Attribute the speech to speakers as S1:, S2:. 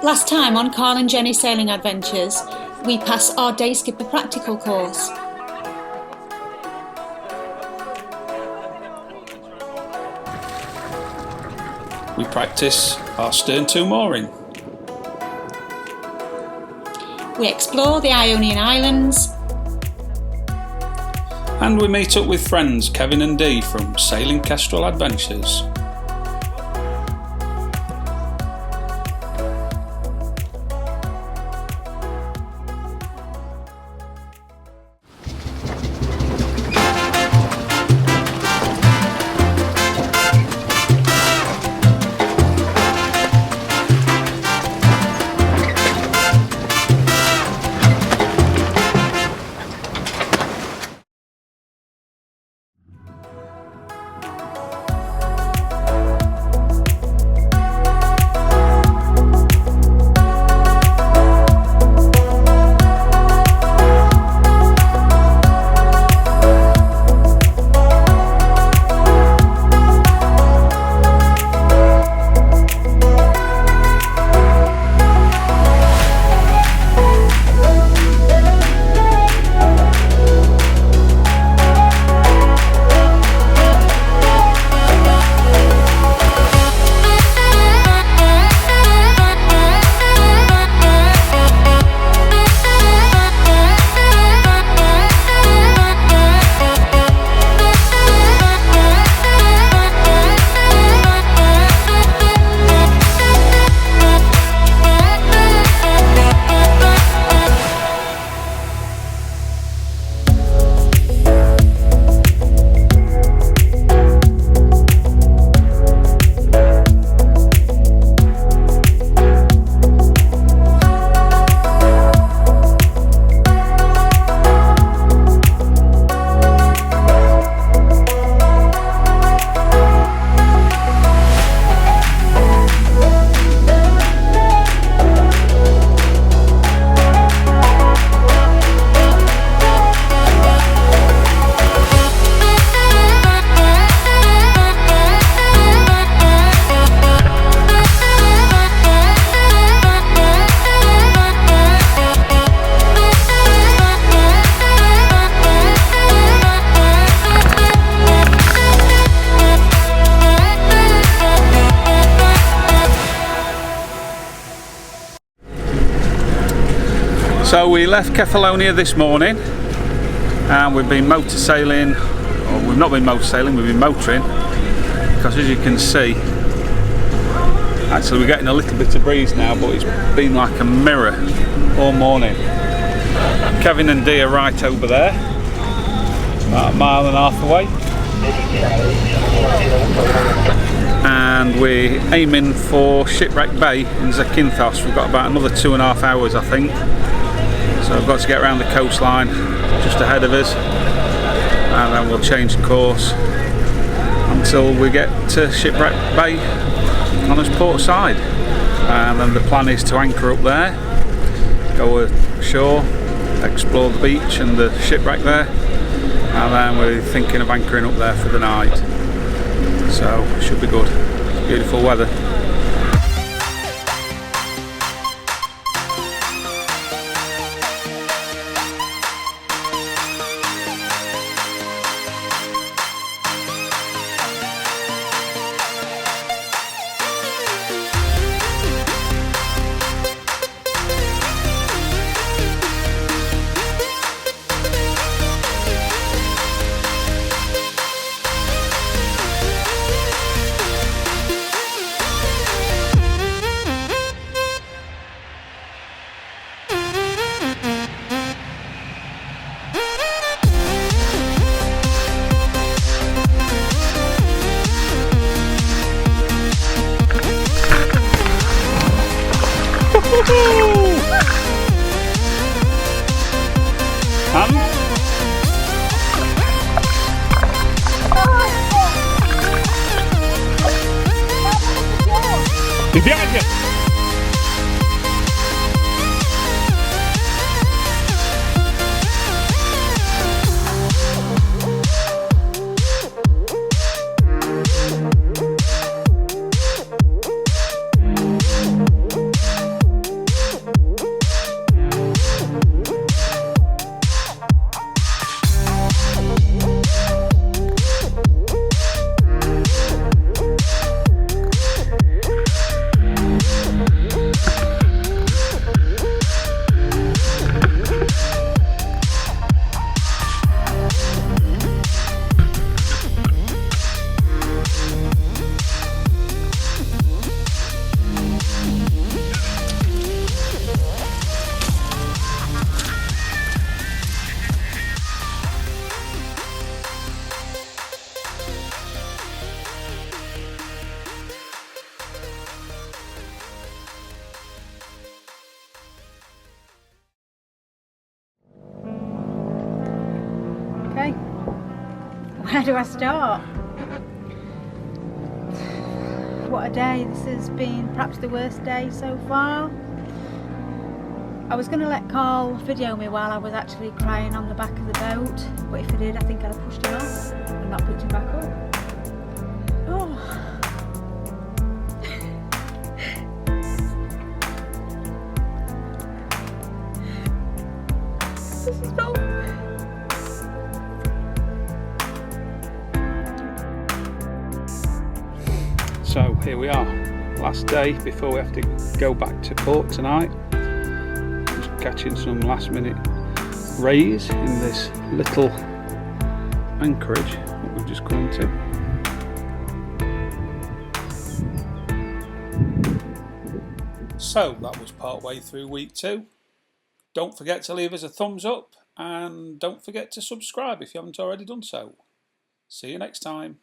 S1: Last time on Carl and Jenny Sailing Adventures, we pass our Dayskipper practical course.
S2: We practice our stern-to mooring.
S1: We explore the Ionian Islands.
S2: And we meet up with friends Kevin and Dee from Sailing Kejstral Adventures. So we left Kefalonia this morning and we've been motor sailing, or we've not been motor sailing, we've been motoring, because as you can see, actually we're getting a little bit of breeze now, but it's been like a mirror all morning. Kevin and Dee are right over there, about 1.5 miles away, and we're aiming for Shipwreck Bay in Zakynthos. We've got about another 2.5 hours, I think. So we've got to get around the coastline just ahead of us, and then we'll change course until we get to Shipwreck Bay on its port side. And then the plan is to anchor up there, go ashore, explore the beach and the shipwreck there, and then we're thinking of anchoring up there for the night. So it should be good. Beautiful weather.
S3: where do I start? What a day. This has been perhaps the worst day so far. I was going to let Carl video me while I was actually crying on the back of the boat, but if I did, I think I'd have pushed him off and not picked him back up. Oh. This is not...
S2: So here we are, last day before we have to go back to port tonight. Just catching some last minute rays in this little anchorage that we've just come into. So that was part way through week 2. Don't forget to leave us a thumbs up and don't forget to subscribe if you haven't already done so. See you next time.